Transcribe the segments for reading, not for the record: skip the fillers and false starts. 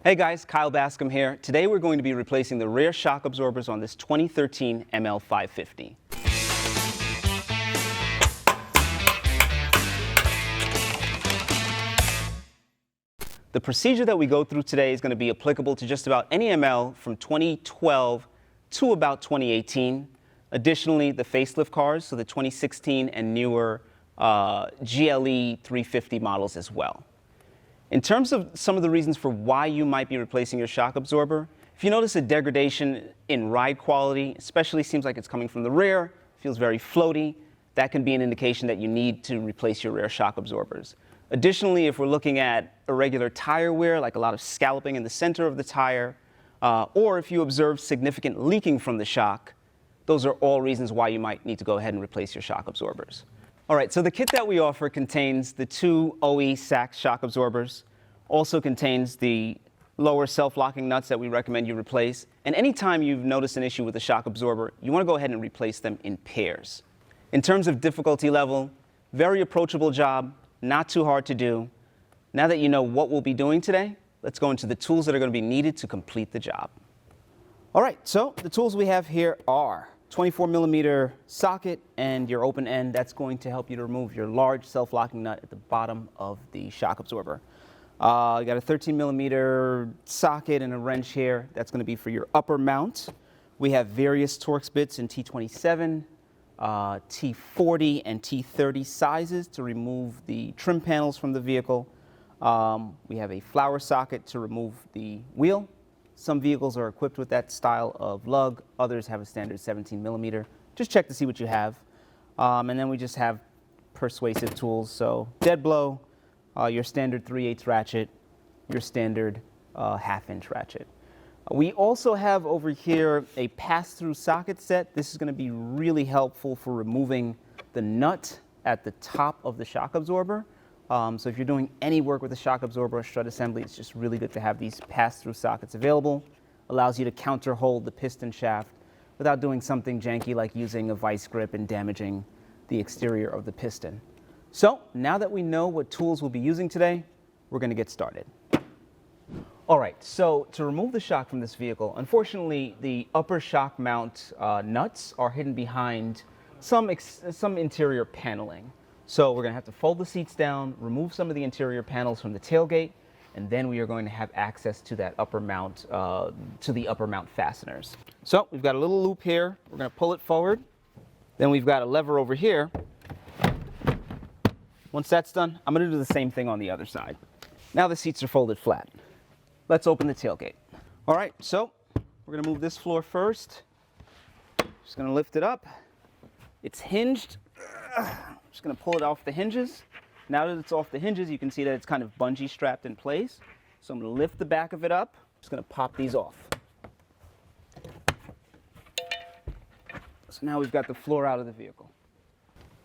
Hey guys, Kyle Bascombe here. Today we're going to be replacing the rear shock absorbers on this 2013 ML350. The procedure that we go through today is going to be applicable to just about any ML from 2012 to about 2018. Additionally, the facelift cars, so the 2016 and newer GLE350 models as well. In terms of some of the reasons for why you might be replacing your shock absorber, if you notice a degradation in ride quality, especially seems like it's coming from the rear, feels very floaty, that can be an indication that you need to replace your rear shock absorbers. Additionally, if we're looking at irregular tire wear, like a lot of scalloping in the center of the tire, or if you observe significant leaking from the shock, those are all reasons why you might need to go ahead and replace your shock absorbers. All right, so the kit that we offer contains the two OE Sachs shock absorbers, also contains the lower self-locking nuts that we recommend you replace, and anytime you've noticed an issue with the shock absorber, you want to go ahead and replace them in pairs. In terms of difficulty level, very approachable job, not too hard to do. Now that you know what we'll be doing today, let's go into the tools that are going to be needed to complete the job. All right, so the tools we have here are 24mm socket and your open end. That's going to help you to remove your large self-locking nut at the bottom of the shock absorber. You got a 13mm socket and a wrench here. That's going to be for your upper mount. We have various Torx bits in T27, T40, and T30 sizes to remove the trim panels from the vehicle. We have a flower socket to remove the wheel. Some vehicles are equipped with that style of lug. Others have a standard 17mm. Just check to see what you have. And then we just have persuasive tools. So dead blow, your standard 3/8 ratchet, your standard 1/2" ratchet. We also have over here a pass-through socket set. This is going to be really helpful for removing the nut at the top of the shock absorber. So if you're doing any work with a shock absorber or strut assembly, it's just really good to have these pass-through sockets available. Allows you to counter-hold the piston shaft without doing something janky like using a vice grip and damaging the exterior of the piston. So now that we know what tools we'll be using today, we're going to get started. All right, so to remove the shock from this vehicle, unfortunately, the upper shock mount nuts are hidden behind some interior paneling. So we're going to have to fold the seats down, remove some of the interior panels from the tailgate, and then we are going to have access to that upper mount, to the upper mount fasteners. So we've got a little loop here. We're going to pull it forward. Then we've got a lever over here. Once that's done, I'm going to do the same thing on the other side. Now the seats are folded flat. Let's open the tailgate. All right, so we're going to move this floor first. Just going to lift it up. It's hinged. Just going to pull it off the hinges. Now that it's off the hinges, you can see that it's kind of bungee strapped in place. So I'm going to lift the back of it up. Just going to pop these off. So now we've got the floor out of the vehicle.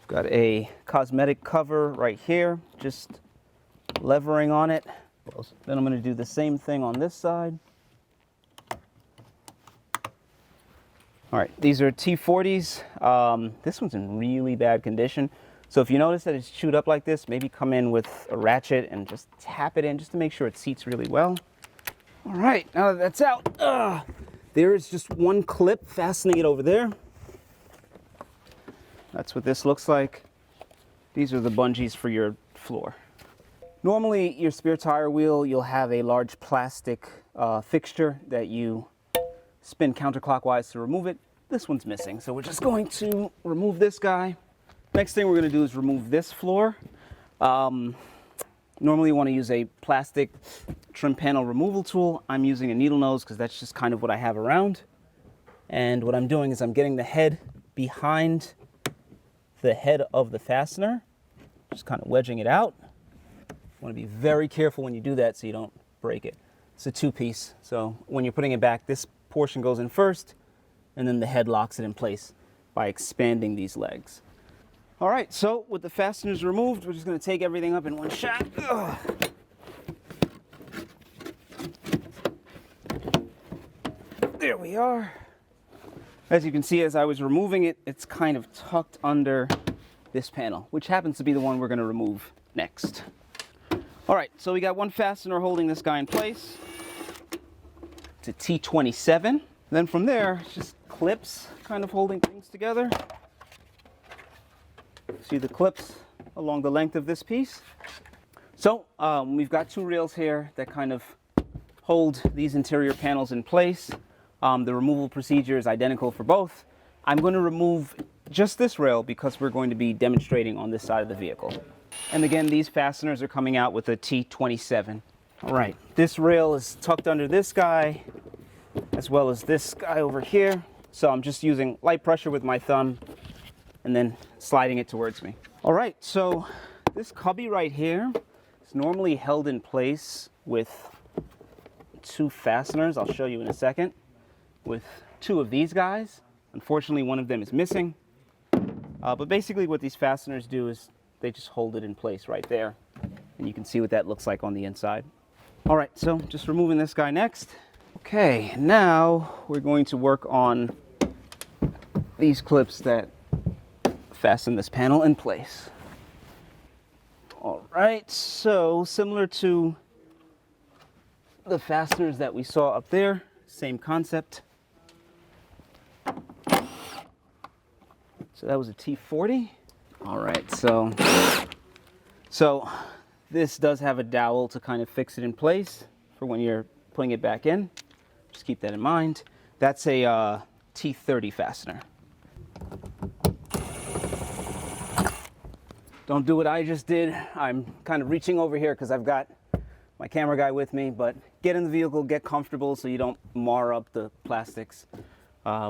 We've got a cosmetic cover right here, just levering on it. Then I'm going to do the same thing on this side. All right, these are T40s. This one's in really bad condition. So if you notice that it's chewed up like this, maybe come in with a ratchet and just tap it in just to make sure it seats really well. All right, now that that's out, there is just one clip fastening it over there. That's what this looks like. These are the bungees for your floor. Normally, your spare tire wheel, you'll have a large plastic fixture that you spin counterclockwise to remove it. This one's missing, so we're just going to remove this guy. Next thing we're going to do is remove this floor. Normally you want to use a plastic trim panel removal tool. I'm using a needle nose because that's just kind of what I have around. And what I'm doing is I'm getting the head behind the head of the fastener, just kind of wedging it out. You want to be very careful when you do that so you don't break it. It's a two-piece, so when you're putting it back, this portion goes in first, and then the head locks it in place by expanding these legs. All right, so with the fasteners removed, we're just going to take everything up in one shot. Ugh. There we are. As you can see, as I was removing it, it's kind of tucked under this panel, which happens to be the one we're going to remove next. All right, so we got one fastener holding this guy in place. to T27. Then from there, it's just clips kind of holding things together. See the clips along the length of this piece. So we've got two rails here that kind of hold these interior panels in place. The removal procedure is identical for both. I'm going to remove just this rail because we're going to be demonstrating on this side of the vehicle. And again, these fasteners are coming out with a T27. All right, this rail is tucked under this guy, as well as this guy over here. So I'm just using light pressure with my thumb and then sliding it towards me. All right, so this cubby right here is normally held in place with two fasteners. I'll show you in a second. With two of these guys. Unfortunately, one of them is missing. But basically what these fasteners do is they just hold it in place right there. And you can see what that looks like on the inside. All right, so just removing this guy next. Okay, now we're going to work on these clips that fasten this panel in place. All right, so similar to the fasteners that we saw up there, same concept. So that was a T40. All right, so this does have a dowel to kind of fix it in place for when you're putting it back in. Just keep that in mind. That's a T30 fastener. Don't do what I just did. I'm kind of reaching over here because I've got my camera guy with me, but get in the vehicle, get comfortable so you don't mar up the plastics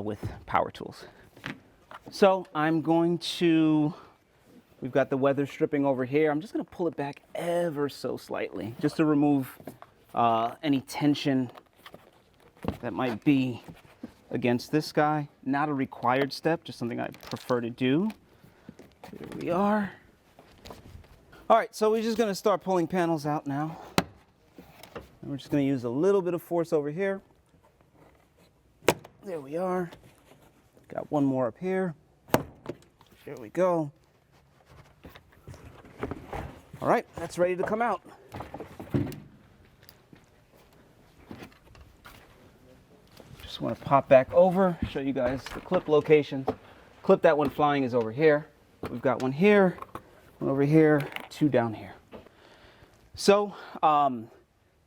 with power tools. So I'm going to, we've got the weather stripping over here. I'm just going to pull it back ever so slightly just to remove any tension that might be against this guy. Not a required step, just something I prefer to do. Here we are. All right, so we're just going to start pulling panels out now. And we're just going to use a little bit of force over here. There we are. Got one more up here. There we go. All right, that's ready to come out. Just want to pop back over, show you guys the clip locations. Clip that one flying is over here. We've got one here, one over here, two down here. So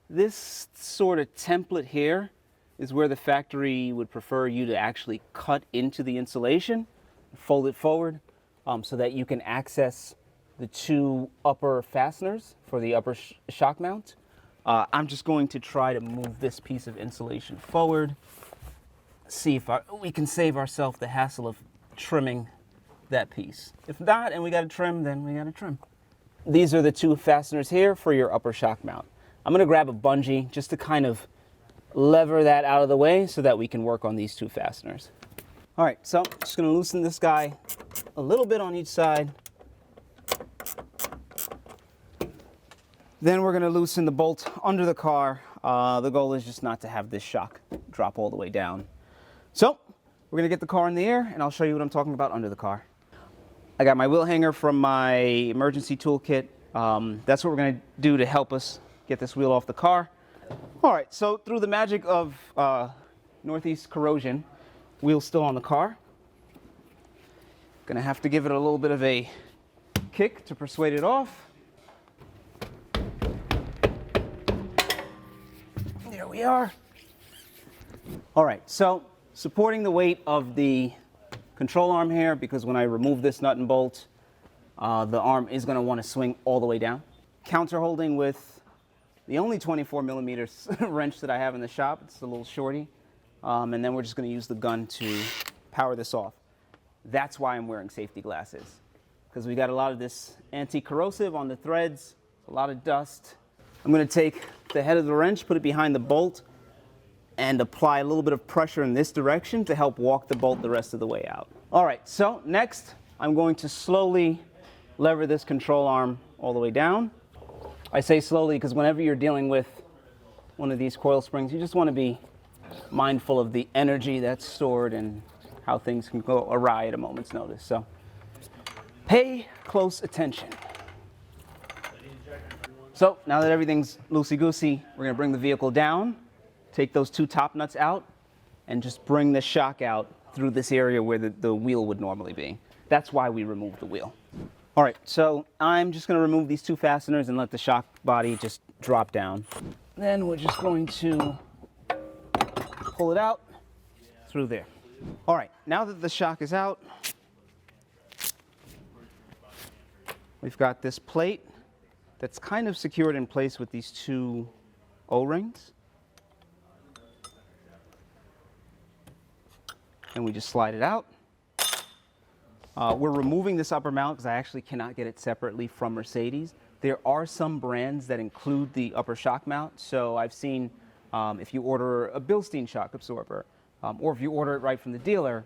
this sort of template here is where the factory would prefer you to actually cut into the insulation, fold it forward so that you can access the two upper fasteners for the upper shock mount. I'm just going to try to move this piece of insulation forward, see if we can save ourselves the hassle of trimming that piece. If not, and we got to trim, then we got to trim. These are the two fasteners here for your upper shock mount. I'm going to grab a bungee just to kind of lever that out of the way so that we can work on these two fasteners. All right, so I'm just going to loosen this guy a little bit on each side. Then we're going to loosen the bolt under the car. The goal is just not to have this shock drop all the way down. So we're going to get the car in the air and I'll show you what I'm talking about under the car. I got my wheel hanger from my emergency toolkit. That's what we're going to do to help us get this wheel off the car. All right, so through the magic of northeast corrosion, wheel's still on the car. Gonna have to give it a little bit of a kick to persuade it off. There we are. All right, so supporting the weight of the control arm here, because when I remove this nut and bolt, the arm is gonna wanna swing all the way down. Counter holding with the only 24 millimeters wrench that I have in the shop. It's a little shorty. And then we're just going to use the gun to power this off. That's why I'm wearing safety glasses, because we got a lot of this anti-corrosive on the threads, a lot of dust. I'm going to take the head of the wrench, put it behind the bolt, and apply a little bit of pressure in this direction to help walk the bolt the rest of the way out. All right, so next I'm going to slowly lever this control arm all the way down. I say slowly because whenever you're dealing with one of these coil springs, you just want to be mindful of the energy that's stored and how things can go awry at a moment's notice. So pay close attention. So now that everything's loosey-goosey, we're going to bring the vehicle down take those two top nuts out and just bring the shock out through this area where the wheel would normally be. That's why we removed the wheel. All right, so I'm just going to remove these two fasteners and let the shock body just drop down. Then we're just going to pull it out through there. All right, now that the shock is out, we've got this plate that's kind of secured in place with these two O-rings. And we just slide it out. We're removing this upper mount because I actually cannot get it separately from Mercedes. There are some brands that include the upper shock mount. So I've seen if you order a Bilstein shock absorber, or if you order it right from the dealer,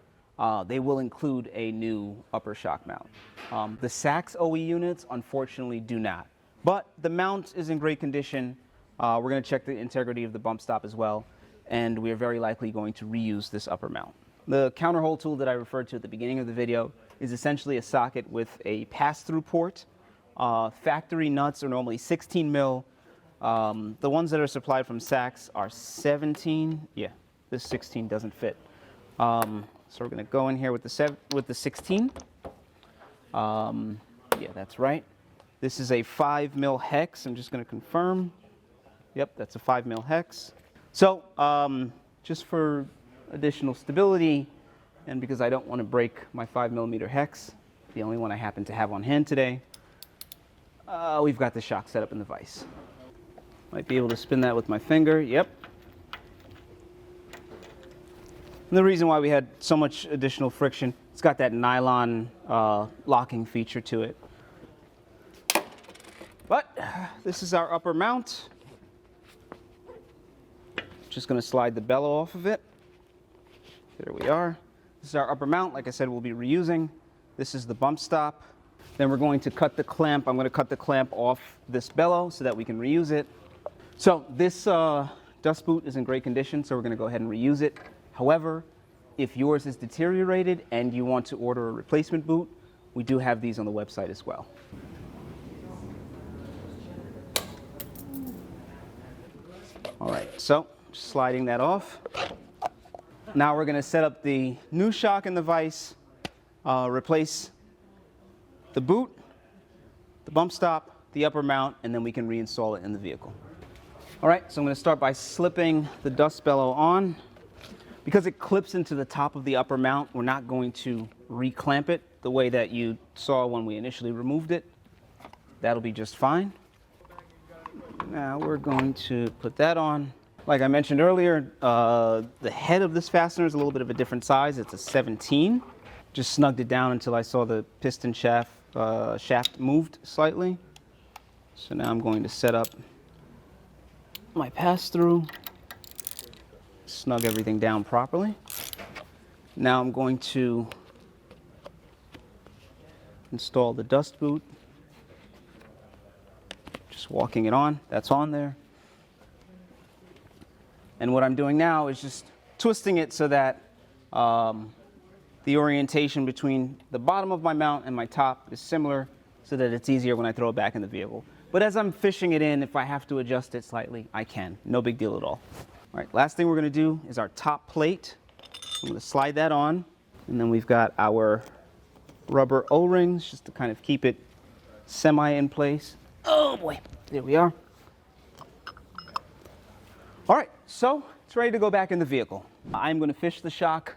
they will include a new upper shock mount. The Sachs OE units, unfortunately, do not. But the mount is in great condition. We're going to check the integrity of the bump stop as well, and we are very likely going to reuse this upper mount. The counterhole tool that I referred to at the beginning of the video is essentially a socket with a pass-through port. Factory nuts are normally 16 mil. The ones that are supplied from Sachs are 17. Yeah, this 16 doesn't fit. So we're going to go in here with the 16. Yeah, that's right. This is a 5 mil hex. I'm just going to confirm. Yep, that's a 5 mil hex. So just for additional stability, and because I don't want to break my 5mm hex, the only one I happen to have on hand today, we've got the shock set up in the vise. Might be able to spin that with my finger. Yep. And the reason why we had so much additional friction, it's got that nylon locking feature to it. But this is our upper mount. Just going to slide the bellow off of it. There we are. This is our upper mount. Like I said, we'll be reusing. This is the bump stop. Then we're going to cut the clamp. I'm going to cut the clamp off this bellow so that we can reuse it. So this dust boot is in great condition, so we're going to go ahead and reuse it. However, if yours is deteriorated and you want to order a replacement boot, we do have these on the website as well. All right, so just sliding that off. Now we're going to set up the new shock in the vise, replace the boot, the bump stop, the upper mount, and then we can reinstall it in the vehicle. All right, so I'm going to start by slipping the dust bellow on. Because it clips into the top of the upper mount, we're not going to reclamp it the way that you saw when we initially removed it. That'll be just fine. Now we're going to put that on. Like I mentioned earlier, the head of this fastener is a little bit of a different size. It's a 17. Just snugged it down until I saw the piston shaft moved slightly. So now I'm going to set up my pass-through, snug everything down properly. Now I'm going to install the dust boot. Just walking it on. That's on there. And what I'm doing now is just twisting it so that the orientation between the bottom of my mount and my top is similar, so that it's easier when I throw it back in the vehicle. But as I'm fishing it in, if I have to adjust it slightly, I can. No big deal at all. All right, last thing we're going to do is our top plate. I'm going to slide that on, and then we've got our rubber O-rings just to kind of keep it semi in place. Oh boy, there we are. All right, so it's ready to go back in the vehicle. I'm going to fish the shock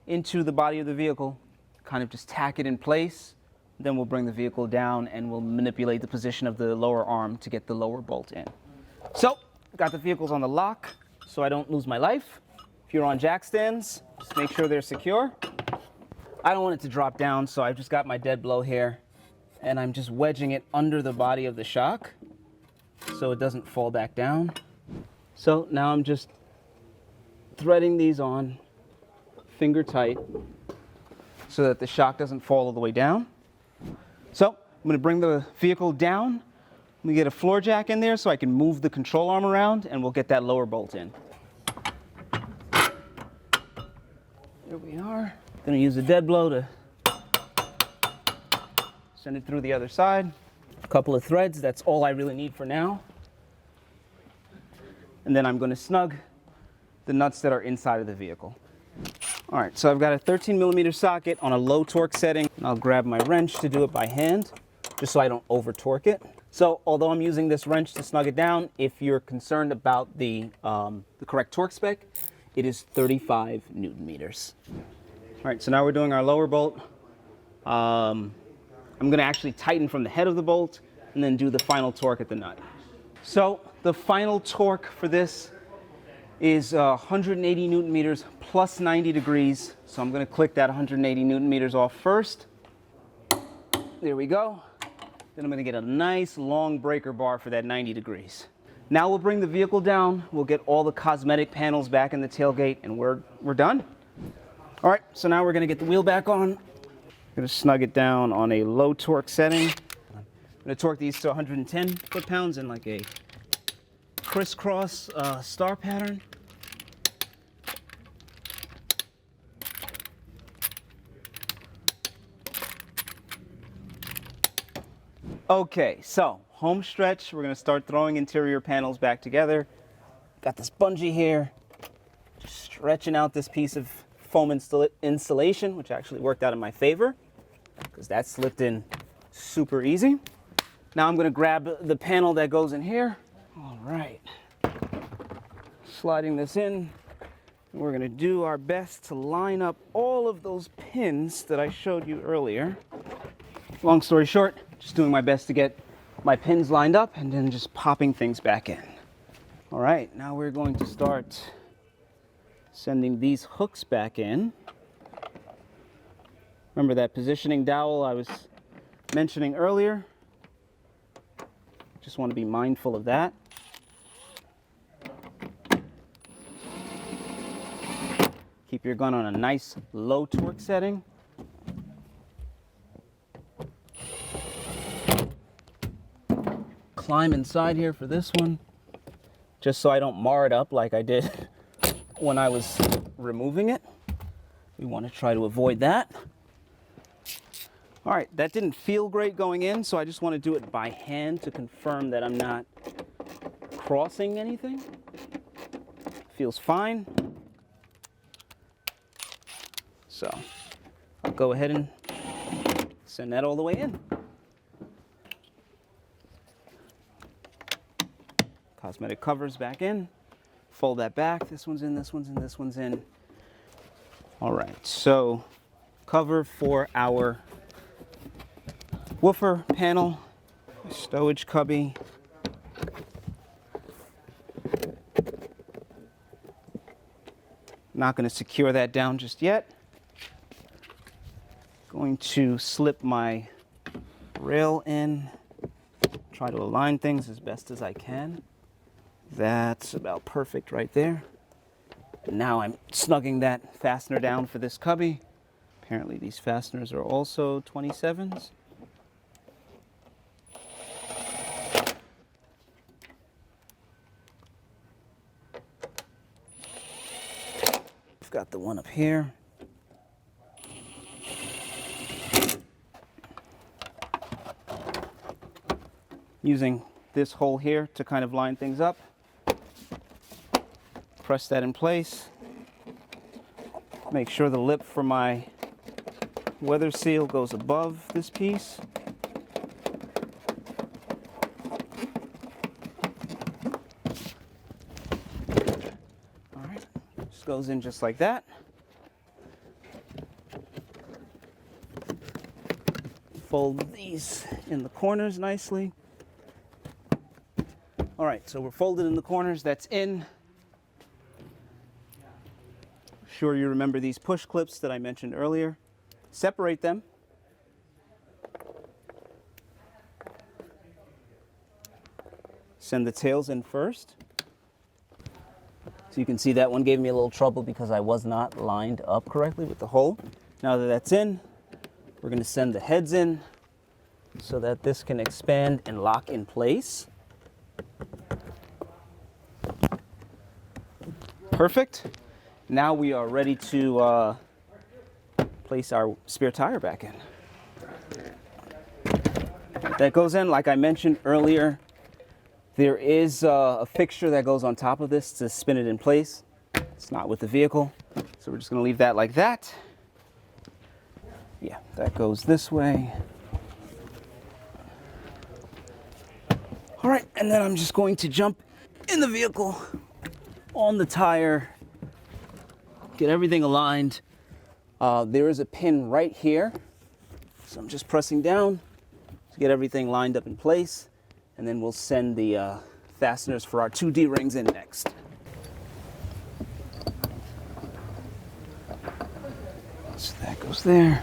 into the body of the vehicle, kind of just tack it in place. Then we'll bring the vehicle down and we'll manipulate the position of the lower arm to get the lower bolt in. So, got the vehicles on the lock so I don't lose my life. If you're on jack stands, just make sure they're secure. I don't want it to drop down, so I've just got my dead blow here and I'm just wedging it under the body of the shock so it doesn't fall back down. So now I'm just threading these on finger tight so that the shock doesn't fall all the way down. So I'm going to bring the vehicle down. Let me get a floor jack in there so I can move the control arm around and we'll get that lower bolt in. There we are. Going to use a dead blow to send it through the other side. A couple of threads, that's all I really need for now. And then I'm going to snug the nuts that are inside of the vehicle. All right, so I've got a 13mm socket on a low torque setting. I'll grab my wrench to do it by hand, just so I don't over torque it. So although I'm using this wrench to snug it down, if you're concerned about the correct torque spec, it is 35 Newton meters. All right, so now we're doing our lower bolt. I'm gonna actually tighten from the head of the bolt and then do the final torque at the nut. So the final torque for this is 180 Newton meters plus 90 degrees. So I'm gonna click that 180 Newton meters off first. There we go. Then I'm gonna get a nice long breaker bar for that 90 degrees. Now we'll bring the vehicle down, we'll get all the cosmetic panels back in the tailgate, and we're done. All right, so now we're gonna get the wheel back on. I'm gonna snug it down on a low torque setting. I'm gonna torque these to 110 foot-pounds in like a crisscross star pattern. Okay, so home stretch, we're gonna start throwing interior panels back together. Got this bungee here, just stretching out this piece of foam insulation, which actually worked out in my favor, because that slipped in super easy. Now I'm gonna grab the panel that goes in here. All right, sliding this in. We're gonna do our best to line up all of those pins that I showed you earlier. Long story short, just doing my best to get my pins lined up and then just popping things back in. All right, now we're going to start sending these hooks back in. Remember that positioning dowel I was mentioning earlier? Just want to be mindful of that. Keep your gun on a nice low torque setting. Climb inside here for this one, just so I don't mar it up like I did when I was removing it. We want to try to avoid that. All right, that didn't feel great going in, so I just want to do it by hand to confirm that I'm not crossing anything. Feels fine. So I'll go ahead and send that all the way in. Cosmetic covers back in. Fold that back. This one's in, this one's in, this one's in. All right, so cover for our woofer panel, stowage cubby. Not going to secure that down just yet. Going to slip my rail in, try to align things as best as I can. That's about perfect right there. And now I'm snugging that fastener down for this cubby. Apparently these fasteners are also 27s. I've got the one up here. Using this hole here to kind of line things up. Press that in place. Make sure the lip for my weather seal goes above this piece. All right, just goes in just like that. Fold these in the corners nicely. All right, so we're folded in the corners, that's in. Sure you remember these push clips that I mentioned earlier. Separate them. Send the tails in first. So you can see that one gave me a little trouble because I was not lined up correctly with the hole. Now that that's in, we're going to send the heads in so that this can expand and lock in place. Perfect. Now we are ready to place our spare tire back in. That goes in, like I mentioned earlier, there is a fixture that goes on top of this to spin it in place. It's not with the vehicle, so we're just going to leave that like that. Yeah, that goes this way. All right, and then I'm just going to jump in the vehicle, on the tire, get everything aligned. There is a pin right here, so I'm just pressing down to get everything lined up in place, and then we'll send the fasteners for our 2 D-rings in next. So that goes there.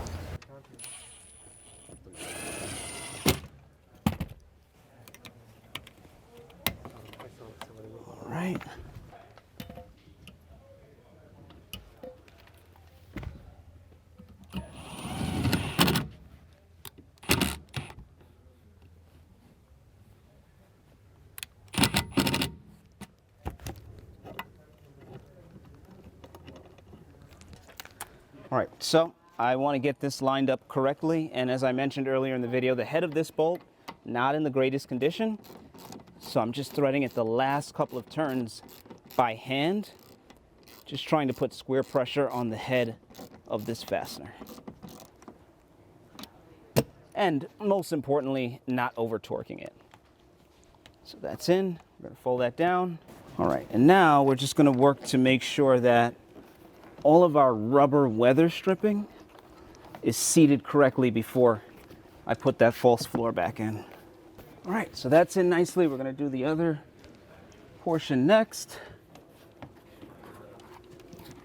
All right. All right, so I want to get this lined up correctly, and as I mentioned earlier in the video, the head of this bolt, not in the greatest condition, so I'm just threading it the last couple of turns by hand, just trying to put square pressure on the head of this fastener. And most importantly, not over torquing it. So that's in, we're gonna fold that down. All right, and now we're just gonna work to make sure that all of our rubber weather stripping is seated correctly before I put that false floor back in. All right, so that's in nicely. We're gonna do the other portion next.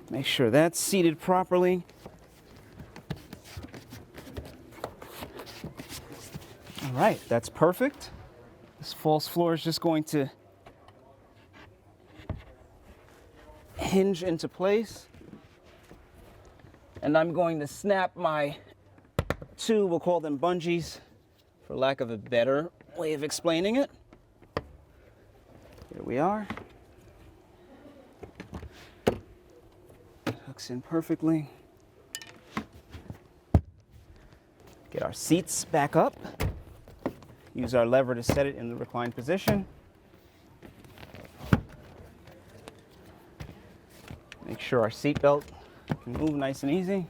Make sure that's seated properly. All right, that's perfect. This false floor is just going to hinge into place. And I'm going to snap my 2, we'll call them bungees, for lack of a better way of explaining it. Here we are. Hooks in perfectly. Get our seats back up. Use our lever to set it in the reclined position. Make sure our seat belt can move nice and easy.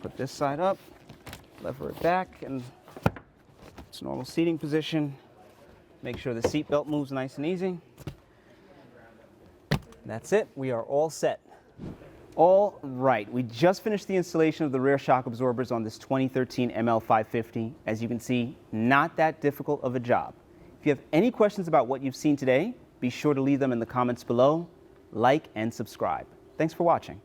Put this side up, lever it back, and it's normal seating position. Make sure the seat belt moves nice and easy. That's it, we are all set. All right, we just finished the installation of the rear shock absorbers on this 2013 ML550. As you can see, not that difficult of a job. If you have any questions about what you've seen today, be sure to leave them in the comments below, like and subscribe. Thanks for watching.